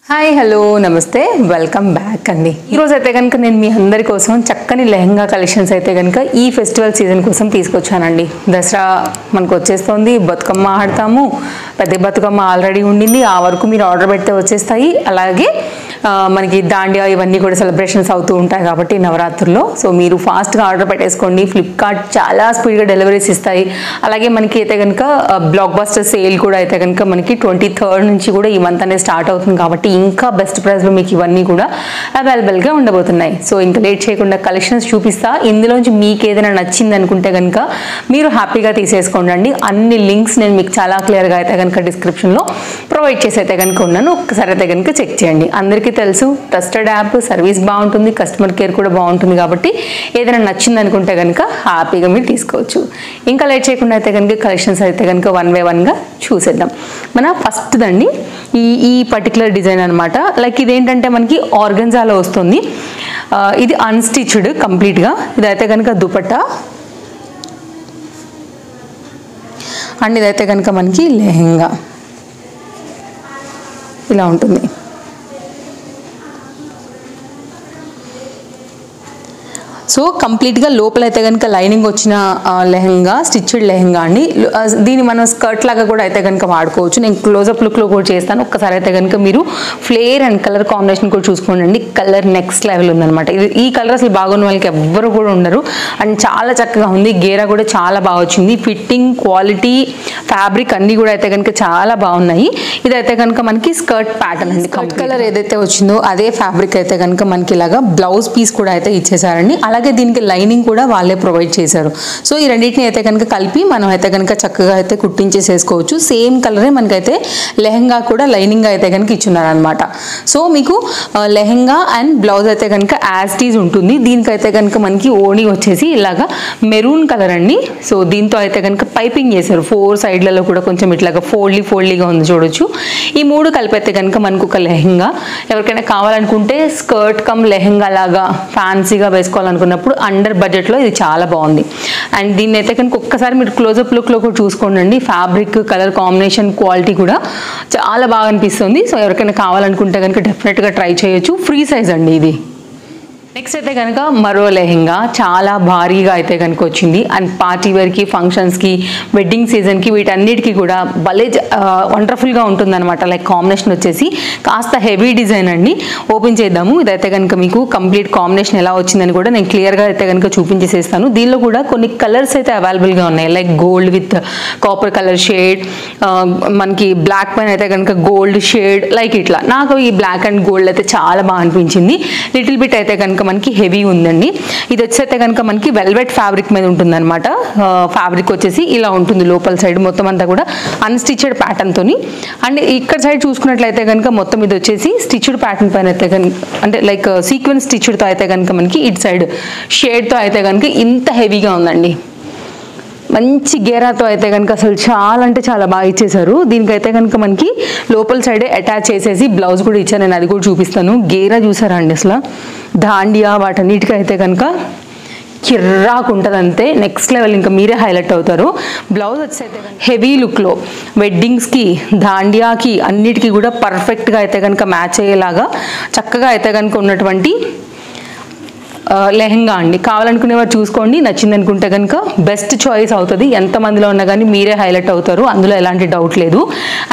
Hi hello నమస్తే welcome back అండి. ఈరోజు అయితే కనుక నేను మీ అందరి కోసం చక్కని లెహంగా కలెక్షన్స్ అయితే కనుక ఈ ఫెస్టివల్ సీజన్ కోసం తీసుకొచ్చానండి. దసరా మనకు వచ్చేస్తుంది, బతుకమ్మ ఆడతాము, పెద్ద బతుకమ్మ ఆల్రెడీ ఉండింది, ఆ వరకు మీరు ఆర్డర్ పెడితే వచ్చేస్తాయి. అలాగే మనకి దాండియా ఇవన్నీ కూడా సెలబ్రేషన్స్ అవుతూ ఉంటాయి కాబట్టి నవరాత్రుల్లో. సో మీరు ఫాస్ట్గా ఆర్డర్ పెట్టేసుకోండి. ఫ్లిప్కార్ట్ చాలా స్పీడ్గా డెలివరీస్ ఇస్తాయి. అలాగే మనకి అయితే కనుక బ్లాక్ బస్టర్ సేల్ కూడా అయితే కనుక మనకి 23rd నుంచి కూడా ఈ మంత్ అనేది స్టార్ట్ అవుతుంది కాబట్టి ఇంకా బెస్ట్ ప్రైస్లో మీకు ఇవన్నీ కూడా అవైలబుల్గా ఉండబోతున్నాయి. సో ఇంకా లేట్ చేయకుండా కలెక్షన్స్ చూపిస్తా. ఇందులోంచి మీకు ఏదైనా నచ్చింది అనుకుంటే కనుక మీరు హ్యాపీగా తీసేసుకోండి. అన్ని లింక్స్ నేను మీకు చాలా క్లియర్గా అయితే కనుక డిస్క్రిప్షన్లో ప్రొవైడ్ చేసి అయితే కనుక ఉన్నాను. ఒక్కసారి అయితే కనుక చెక్ చేయండి. అందరికీ తెలుసు ట్రస్టెడ్ యాప్, సర్వీస్ బాగుంటుంది, కస్టమర్ కేర్ కూడా బాగుంటుంది కాబట్టి ఏదైనా నచ్చింది అనుకుంటే కనుక హ్యాపీగా మీరు తీసుకోవచ్చు. ఇంకా లేట్ చేయకుండా అయితే కనుక కలెక్షన్స్ అయితే కనుక వన్ బై వన్గా చూసేద్దాం. మన ఫస్ట్ దండి ఈ పర్టికులర్ డిజైన్ అనమాట. లైక్ ఇదేంటంటే మనకి ఆర్గన్జాలో వస్తుంది. ఇది అన్స్టిచ్డ్ కంప్లీట్గా. ఇదైతే కనుక దుపట్టా అండ్ ఇదైతే కనుక మనకి లెహంగా ఇలా ఉంటుంది. సో కంప్లీట్గా లోపల అయితే కనుక లైనింగ్ వచ్చిన లెహంగా, స్టిచ్డ్ లెహంగా అండి. దీన్ని మనం స్కర్ట్ లాగా కూడా అయితే కనుక వాడుకోవచ్చు. నేను క్లోజప్ లుక్లో కూడా చేస్తాను. ఒక్కసారి అయితే కనుక మీరు ఫ్లేర్ అండ్ కలర్ కాంబినేషన్ కూడా చూసుకోండి. కలర్ నెక్స్ట్ లెవెల్ ఉందన్నమాట. ఈ కలర్ అసలు బాగున్న వాళ్ళకి ఎవ్వరు కూడా ఉండరు. అండ్ చాలా చక్కగా ఉంది. గేరా కూడా చాలా బాగా వచ్చింది. ఫిట్టింగ్, క్వాలిటీ, ఫ్యాబ్రిక్ అన్నీ కూడా అయితే కనుక చాలా బాగున్నాయి. ఇదైతే కనుక మనకి స్కర్ట్ ప్యాటర్న్ అండి. కలర్ ఏదైతే వచ్చిందో అదే ఫ్యాబ్రిక్ అయితే కనుక మనకి ఇలాగా బ్లౌజ్ పీస్ కూడా అయితే ఇచ్చేసారండి. అలాగే దీనికి లైనింగ్ కూడా వాళ్ళే ప్రొవైడ్ చేశారు. సో ఈ రెండింటిని అయితే కనుక కలిపి మనం అయితే కనుక చక్కగా అయితే కుట్టించేసేసుకోవచ్చు. సేమ్ కలరే మనకైతే లెహంగా కూడా లైనింగ్ అయితే కనుక ఇచ్చున్నారు అనమాట. సో మీకు లెహంగా అండ్ బ్లౌజ్ అయితే కనుక యాజ్ ఇట్ ఈజ్ ఉంటుంది. దీనికైతే కనుక మనకి ఓణి వచ్చేసి ఇలాగా మెరూన్ కలర్ అండి. సో దీంతో అయితే కనుక పైపింగ్ చేశారు. 4 సైడ్లలో కూడా కొంచెం ఇట్లాగా ఫోల్డీగా ఉంది చూడొచ్చు. ఈ మూడు కలిపి అయితే కనుక మనకు ఒక లెహంగా. ఎవరికైనా కావాలనుకుంటే స్కర్ట్ కమ్ లెహంగా లాగా ఫ్యాన్సీగా వేసుకోవాలనుకున్నప్పుడు అండర్ బడ్జెట్లో ఇది చాలా బాగుంది. అండ్ దీన్ని అయితే కనుక ఒక్కసారి మీరు క్లోజప్ లుక్లో కూడా చూసుకోండి. ఫ్యాబ్రిక్, కలర్ కాంబినేషన్, క్వాలిటీ కూడా చాలా బాగా అనిపిస్తుంది. సో ఎవరికైనా కావాలనుకుంటే కనుక డెఫినెట్గా ట్రై చేయొచ్చు. ఫ్రీ సైజ్ అండి ఇది. నెక్స్ట్ అయితే కనుక మరో లెహంగా చాలా భారీగా అయితే కనుక వచ్చింది. అండ్ పార్టీ వేర్కి, ఫంక్షన్స్కి, వెడ్డింగ్ సీజన్కి వీటన్నిటికీ కూడా భలే వండర్ఫుల్గా ఉంటుందన్నమాట. లైక్ కాంబినేషన్ వచ్చేసి కాస్త హెవీ డిజైన్ అండి. ఓపెన్ చేద్దాము. ఇదైతే కనుక మీకు కంప్లీట్ కాంబినేషన్ ఎలా వచ్చిందని కూడా నేను క్లియర్గా అయితే కనుక చూపించేసేస్తాను. దీనిలో కూడా కొన్ని కలర్స్ అయితే అవైలబుల్గా ఉన్నాయి. Like gold with copper colour shade, మనకి బ్లాక్ పైన అయితే కనుక గోల్డ్ షేడ్, లైక్ ఇట్లా. నాకు ఈ బ్లాక్ అండ్ గోల్డ్ అయితే చాలా బాగా అనిపించింది. లిటిల్ బిట్ అయితే కనుక మనకి హెవీ ఉందండి. ఇది వచ్చేస్తే కనుక మనకి వెల్వెట్ ఫ్యాబ్రిక్ మీద ఉంటుంది అనమాట. ఫ్యాబ్రిక్ వచ్చేసి ఇలా ఉంటుంది. లోపల సైడ్ మొత్తం అంతా కూడా అన్స్టిచ్డ్ ప్యాటర్న్ తోని. అండ్ ఇక్కడ సైడ్ చూసుకున్నట్లయితే కనుక మొత్తం ఇది వచ్చేసి స్టిచ్డ్ ప్యాటర్న్ పైన అయితే కనుక అంటే లైక్ సీక్వెన్స్ స్టిచ్డ్తో అయితే కనుక మనకి ఇటు సైడ్ షేడ్తో అయితే కనుక ఇంత హెవీగా ఉందండి. మంచి గేరాతో అయితే కనుక అసలు చాలా అంటే చాలా బాగా ఇచ్చేసారు. దీనికైతే కనుక మనకి లోపల సైడే అటాచ్ చేసేసి బ్లౌజ్ కూడా ఇచ్చాను. నేను అది కూడా చూపిస్తాను. గేరా చూసారా అండి అసలు దాండియా వాటన్నిటికీ అయితే కనుక కిర్రాకు ఉంటుంది అంతే. నెక్స్ట్ లెవెల్, ఇంకా మీరే హైలైట్ అవుతారు. బ్లౌజ్ వచ్చేస్తే హెవీ లుక్లో వెడ్డింగ్స్కి, దాండియాకి అన్నిటికీ కూడా పర్ఫెక్ట్గా అయితే కనుక మ్యాచ్ అయ్యేలాగా చక్కగా అయితే కనుక ఉన్నటువంటి లెహంగా అండి. కావాలనుకునేవారు చూసుకోండి. నచ్చింది అనుకుంటే కనుక బెస్ట్ చాయిస్ అవుతుంది. ఎంతమందిలో ఉన్నా కానీ మీరే హైలైట్ అవుతారు, అందులో ఎలాంటి డౌట్ లేదు.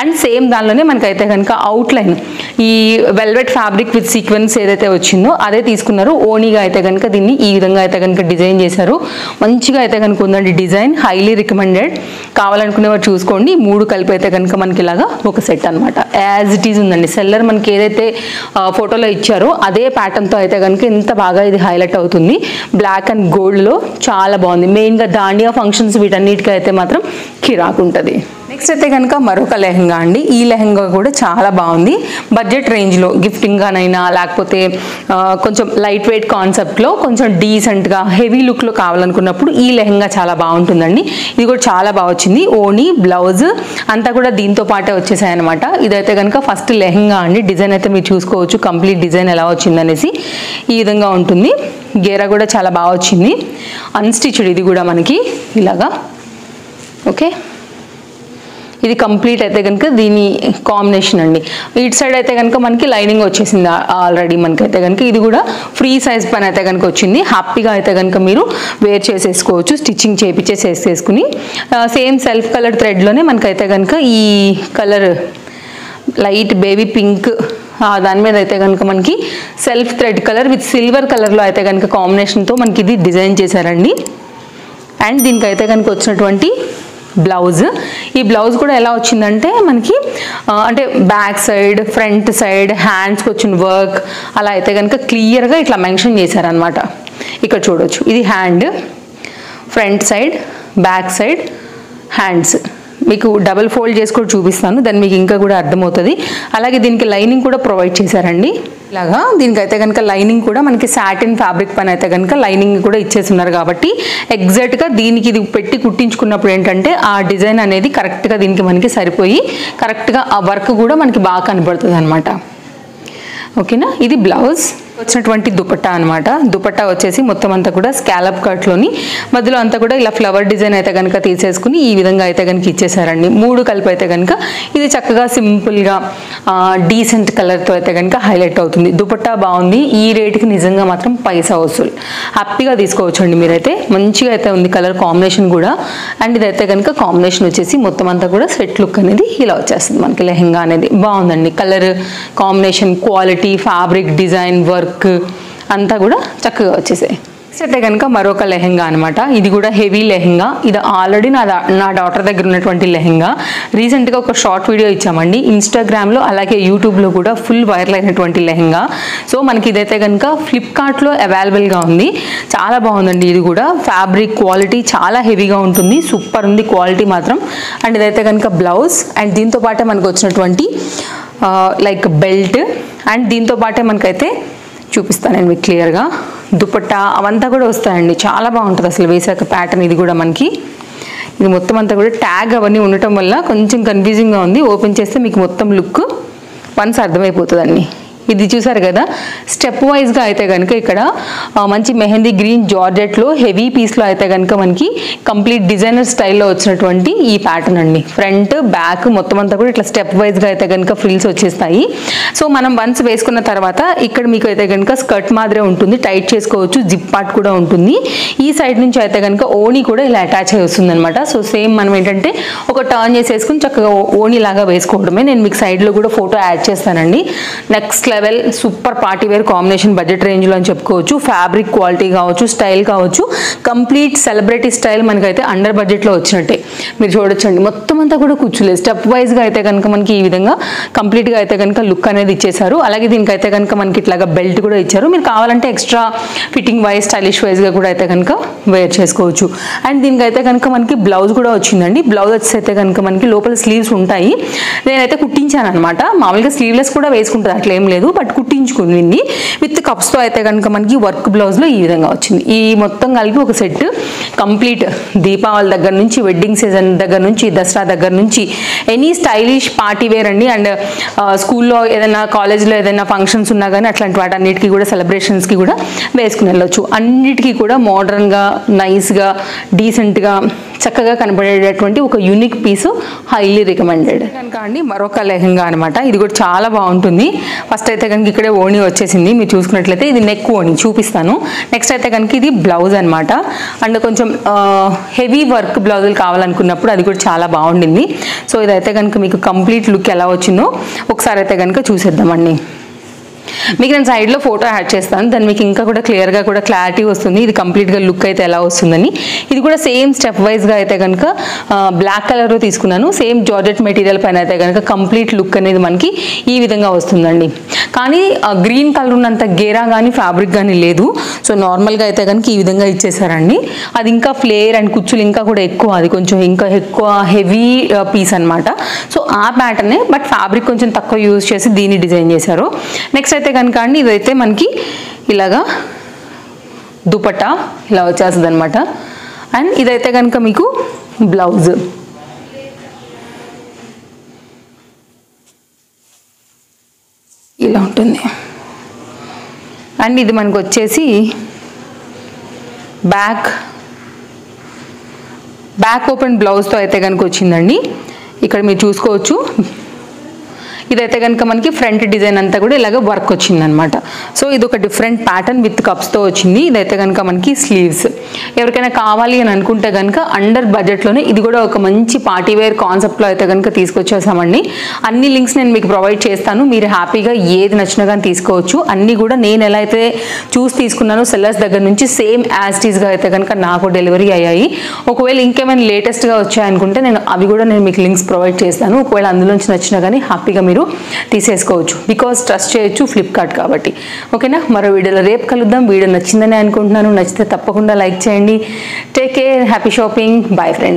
అండ్ సేమ్ దానిలోనే మనకైతే కనుక అవుట్లైన్ ఈ వెల్వెట్ ఫ్యాబ్రిక్ విత్ సీక్వెన్స్ ఏదైతే వచ్చిందో అదే తీసుకున్నారు. ఓణీగా అయితే కనుక దీన్ని ఈ విధంగా అయితే కనుక డిజైన్ చేశారు. మంచిగా అయితే కనుక ఉందండి డిజైన్. Highly recommended. కావాలనుకునేవారు చూసుకోండి. 3 కలిపి అయితే కనుక మనకి ఇలాగా ఒక సెట్ అనమాట. యాజ్ ఇట్ ఈజ్ ఉందండి. సెల్లర్ మనకి ఏదైతే ఫోటోలో ఇచ్చారో అదే ప్యాటర్న్తో అయితే కనుక ఇంత బాగా ఇది హైలైట్ అవుతుంది. బ్లాక్ అండ్ గోల్డ్లో చాలా బాగుంది. మెయిన్గా దాండియా ఫంక్షన్స్ వీటన్నిటికీ అయితే మాత్రం కిరాకు ఉంటుంది. నెక్స్ట్ అయితే కనుక మరొక లెహంగా అండి. ఈ లెహంగా కూడా చాలా బాగుంది. బడ్జెట్ రేంజ్లో గిఫ్టింగ్గానైనా లేకపోతే కొంచెం లైట్ వెయిట్ కాన్సెప్ట్లో కొంచెం డీసెంట్గా హెవీ లుక్లో కావాలనుకున్నప్పుడు ఈ లెహంగా చాలా బాగుంటుందండి. ఇది కూడా చాలా బాగా వచ్చింది. ఓణి, బ్లౌజ్ అంతా కూడా దీంతో పాటే వచ్చేసాయి అనమాట. ఇదైతే కనుక ఫస్ట్ లెహంగా అండి. డిజైన్ అయితే మీరు చూసుకోవచ్చు కంప్లీట్ డిజైన్ ఎలా వచ్చిందనేసి. ఈ విధంగా ఉంటుంది. గేరా కూడా చాలా బాగా వచ్చింది. అన్స్టిచ్డ్ ఇది కూడా మనకి ఇలాగా. ఓకే, ఇది కంప్లీట్ అయితే కనుక దీని కాంబినేషన్ అండి. ఇటు సైడ్ అయితే కనుక మనకి లైనింగ్ వచ్చేసింది ఆల్రెడీ మనకైతే కనుక. ఇది కూడా ఫ్రీ సైజ్ పైన అయితే కనుక వచ్చింది. హ్యాపీగా అయితే కనుక మీరు వేర్ చేసేసుకోవచ్చు, స్టిచ్చింగ్ చేపించేసేసుకుని. సేమ్ సెల్ఫ్ కలర్ థ్రెడ్లోనే మనకైతే కనుక ఈ కలర్ లైట్ బేబీ పింక్ దాని మీద అయితే కనుక మనకి self thread colour with silver కలర్లో అయితే కనుక కాంబినేషన్తో మనకి ఇది డిజైన్ చేశారండి. అండ్ దీనికి అయితే కనుక వచ్చినటువంటి బ్లౌజ్, ఈ బ్లౌజ్ కూడా ఎలా వచ్చిందంటే మనకి అంటే బ్యాక్ సైడ్, ఫ్రంట్ సైడ్, హ్యాండ్స్కి వచ్చిన వర్క్ అలా అయితే కనుక క్లియర్గా ఇట్లా మెన్షన్ చేశారనమాట. ఇక్కడ చూడొచ్చు, ఇది hand, front side, back side, hands. మీకు డబల్ ఫోల్డ్ చేసి కూడా చూపిస్తాను, దాన్ని మీకు ఇంకా కూడా అర్థమవుతుంది. అలాగే దీనికి లైనింగ్ కూడా ప్రొవైడ్ చేశారండి. ఇలాగా దీనికైతే కనుక లైనింగ్ కూడా మనకి సాటిన్ ఫ్యాబ్రిక్ పైన అయితే కనుక లైనింగ్ కూడా ఇచ్చేస్తున్నారు కాబట్టి ఎగ్జాక్ట్గా దీనికి ఇది పెట్టి కుట్టించుకున్నప్పుడు ఏంటంటే ఆ డిజైన్ అనేది కరెక్ట్గా దీనికి మనకి సరిపోయి కరెక్ట్గా ఆ వర్క్ కూడా మనకి బాగా కనబడుతుంది అనమాట. ఓకేనా. ఇది బ్లౌజ్ వచ్చినటువంటి దుపట్టా అనమాట. దుపట్టా వచ్చేసి మొత్తం అంతా కూడా స్కాలప్ కట్లోని మధ్యలో అంతా కూడా ఇలా ఫ్లవర్ డిజైన్ అయితే కనుక తీసేసుకుని ఈ విధంగా అయితే కనుక ఇచ్చేసారండి. 3 కలిపి అయితే కనుక ఇది చక్కగా సింపుల్గా డీసెంట్ కలర్తో అయితే కనుక హైలైట్ అవుతుంది. దుపట్టా బాగుంది. ఈ రేటుకి నిజంగా మాత్రం పైసా వసూలు, హ్యాపీగా తీసుకోవచ్చు అండి మీరైతే. మంచిగా అయితే ఉంది కలర్ కాంబినేషన్ కూడా. అండ్ ఇదైతే కనుక కాంబినేషన్ వచ్చేసి మొత్తం అంతా కూడా సెట్ లుక్ అనేది ఇలా వచ్చేస్తుంది మనకి. లెహెంగా అనేది బాగుందండి. Colour combination, quality, fabric, design, work అంతా కూడా చక్కగా వచ్చేసాయి. నెక్స్ట్ అయితే కనుక మరొక లెహెంగా అనమాట. ఇది కూడా హెవీ లెహెంగా. ఇది ఆల్రెడీ నా డాటర్ దగ్గర ఉన్నటువంటి లెహెంగా. రీసెంట్గా ఒక షార్ట్ వీడియో ఇచ్చామండి ఇన్స్టాగ్రామ్లో, అలాగే యూట్యూబ్లో కూడా ఫుల్ వైరల్ అయినటువంటి లెహెంగా. సో మనకి ఇదైతే కనుక ఫ్లిప్కార్ట్లో అవైలబుల్గా ఉంది. చాలా బాగుందండి. ఇది కూడా ఫ్యాబ్రిక్ క్వాలిటీ చాలా హెవీగా ఉంటుంది, సూపర్ ఉంది క్వాలిటీ మాత్రం. అండ్ ఇదైతే కనుక బ్లౌజ్. అండ్ దీంతో పాటే మనకు వచ్చినటువంటి లైక్ బెల్ట్. అండ్ దీంతో పాటే మనకైతే చూపిస్తాను నేను మీకు క్లియర్గా దుపట్టా అవంతా కూడా వస్తాయండి. చాలా బాగుంటుంది అసలు వేసాక ప్యాటర్న్. ఇది కూడా మనకి ఇది మొత్తం అంతా కూడా ట్యాగ్ అవన్నీ ఉండటం వల్ల కొంచెం కన్ఫ్యూజింగ్గా ఉంది. ఓపెన్ చేస్తే మీకు మొత్తం లుక్ వన్స్ అర్థమైపోతుందండి. ఇది చూసారు కదా, స్టెప్ వైజ్గా అయితే కనుక ఇక్కడ మంచి మెహందీ గ్రీన్ జార్జెట్లో హెవీ పీస్లో అయితే కనుక మనకి కంప్లీట్ డిజైనర్ స్టైల్లో వచ్చినటువంటి ఈ ప్యాటర్న్ అండి. ఫ్రంట్ బ్యాక్ మొత్తం అంతా కూడా ఇట్లా స్టెప్ వైజ్గా అయితే కనుక ఫ్రిల్స్ వచ్చేస్తాయి. సో మనం వన్స్ వేసుకున్న తర్వాత ఇక్కడ మీకు అయితే కనుక స్కర్ట్ మాదిరే ఉంటుంది, టైట్ చేసుకోవచ్చు, జిప్ పార్ట్ కూడా ఉంటుంది. ఈ సైడ్ నుంచి అయితే కనుక ఓణి కూడా ఇలా అటాచ్ అయ్యి వస్తుంది అనమాట. సో సేమ్ మనం ఏంటంటే ఒక టర్న్ చేసేసుకుని చక్కగా ఓణి లాగా వేసుకోవడమే. నేను మీకు సైడ్లో కూడా ఫోటో యాడ్ చేస్తానండి. Next level super party wear combination budget రేంజ్లో అని చెప్పుకోవచ్చు. ఫ్యాబ్రిక్ క్వాలిటీ కావచ్చు, స్టైల్ కావచ్చు, కంప్లీట్ సెలబ్రిటీ స్టైల్ మనకైతే అండర్ బడ్జెట్లో వచ్చినట్టే మీరు చూడొచ్చండి. మొత్తం అంతా కూడా కూర్చోలేదు, స్టెప్ వైజ్గా అయితే కనుక మనకి ఈ విధంగా కంప్లీట్గా అయితే కనుక లుక్ అనేది ఇచ్చేసారు. అలాగే దీనికైతే కనుక మనకి ఇట్లాగా బెల్ట్ కూడా ఇచ్చారు. మీరు కావాలంటే ఎక్స్ట్రా ఫిట్టింగ్ వైజ్, స్టైలిష్ వైజ్గా కూడా అయితే కనుక వేర్ చేసుకోవచ్చు. అండ్ దీనికైతే కనుక మనకి బ్లౌజ్ కూడా వచ్చిందండి. బ్లౌజ్ వచ్చి అయితే కనుక మనకి లోపల స్లీవ్స్ ఉంటాయి. నేనైతే కుట్టించాను అనమాట. మామూలుగా స్లీవ్లెస్ కూడా వేసుకుంటుంది, అట్లా ఏం లేదు, బట్ కుట్టించుకుంది విత్ కప్స్తో అయితే కనుక మనకి వర్క్ బ్లౌజ్లో ఈ విధంగా వచ్చింది. ఈ మొత్తం కలిపి ఒక సెట్ కంప్లీట్. దీపావళి దగ్గర నుంచి, వెడ్డింగ్ సీజన్ దగ్గర నుంచి, దసరా దగ్గర నుంచి ఎనీ స్టైలిష్ పార్టీ వేర్ అండి. అండ్ స్కూల్లో ఏదైనా, కాలేజ్లో ఏదైనా ఫంక్షన్స్ ఉన్నా కానీ అట్లాంటి వాటన్నిటికీ కూడా, సెలబ్రేషన్స్కి కూడా వేసుకుని వెళ్ళొచ్చు. అన్నిటికీ కూడా మోడర్న్గా, నైస్గా, డీసెంట్గా, చక్కగా కనపడేటటువంటి ఒక యూనిక్ పీసు, హైలీ రికమెండెడ్. కనుక అండి మరొక లెహెంగా అనమాట. ఇది కూడా చాలా బాగుంటుంది. ఫస్ట్ అయితే కనుక ఇక్కడే ఓణి వచ్చేసింది, మీరు చూసుకున్నట్లయితే ఇది నెక్ ఓణి చూపిస్తాను. నెక్స్ట్ అయితే కనుక ఇది బ్లౌజ్ అనమాట. అండ్ కొంచెం హెవీ వర్క్ బ్లౌజులు కావాలనుకున్నప్పుడు అది కూడా చాలా బాగుండింది. సో ఇదైతే కనుక మీకు కంప్లీట్ లుక్ ఎలా వచ్చిందో ఒకసారి అయితే కనుక చూసేద్దామండి. మీకు నేను సైడ్లో ఫోటో యాడ్ చేస్తాను, దాన్ని మీకు ఇంకా కూడా క్లియర్గా కూడా క్లారిటీ వస్తుంది. ఇది కంప్లీట్గా లుక్ అయితే ఎలా వస్తుందని. ఇది కూడా సేమ్ స్టెప్ వైజ్గా అయితే కనుక బ్లాక్ కలర్లో తీసుకున్నాను. సేమ్ జార్జెట్ మెటీరియల్ పైన అయితే కనుక కంప్లీట్ లుక్ అనేది మనకి ఈ విధంగా వస్తుందండి. కానీ గ్రీన్ కలర్ ఉన్నంత గేరా కానీ ఫ్యాబ్రిక్ కానీ లేదు. సో నార్మల్గా అయితే కనుక ఈ విధంగా ఇచ్చేసారండి. అది ఇంకా ఫ్లేర్ అండ్ కుచ్చులు ఇంకా కూడా ఎక్కువ, అది కొంచెం ఇంకా ఎక్కువ హెవీ పీస్ అనమాట. సో ఆ ప్యాటర్నే, బట్ ఫ్యాబ్రిక్ కొంచెం తక్కువ యూజ్ చేసి దీన్ని డిజైన్ చేశారు. నెక్స్ట్ అయితే కనుక అండి ఇదైతే మనకి ఇలాగా దుపట్టా ఇలా వచ్చేస్తుంది అనమాట. అండ్ ఇదైతే కనుక మీకు బ్లౌజ్. ఇలా ఉంటుంది. అండ్ ఇది మనకు వచ్చేసి బ్యాక్ ఓపెన్ బ్లౌజ్తో అయితే కనుక వచ్చిందండి. ఇక్కడ మీరు చూసుకోవచ్చు. ఇదైతే కనుక మనకి ఫ్రంట్ డిజైన్ అంతా కూడా ఇలాగ వర్క్ వచ్చిందనమాట. సో ఇది ఒక డిఫరెంట్ ప్యాటర్న్ విత్ కప్స్తో వచ్చింది. ఇదైతే కనుక మనకి స్లీవ్స్. ఎవరికైనా కావాలి అని అనుకుంటే కనుక అండర్ బడ్జెట్లోనే ఇది కూడా ఒక మంచి పార్టీ వేర్ కాన్సెప్ట్లో అయితే కనుక తీసుకొచ్చేసామండి. అన్ని లింక్స్ నేను మీకు ప్రొవైడ్ చేస్తాను. మీరు హ్యాపీగా ఏది నచ్చినా కానీ తీసుకోవచ్చు. అన్నీ కూడా నేను ఎలా అయితే చూసి తీసుకున్నానో సెల్లర్స్ దగ్గర నుంచి సేమ్ యాజ్ టీస్గా అయితే కనుక నాకు డెలివరీ అయ్యాయి. ఒకవేళ ఇంకేమైనా లేటెస్ట్గా వచ్చాయనుకుంటే అవి కూడా నేను మీకు లింక్స్ ప్రొవైడ్ చేస్తాను. ఒకవేళ అందులోంచి నచ్చినా కానీ హ్యాపీగా మీరు తీసేసుకోవచ్చు. బికాస్ ట్రస్ట్ చేయొచ్చు ఫ్లిప్కార్ట్ కాబట్టి. ఓకేనా, మరో వీడియోలో రేపు కలుద్దాం. వీడియో నచ్చిందని అనుకుంటున్నాను. నచ్చితే తప్పకుండా లైక్ చేయండి. Take care, happy shopping, bye friends.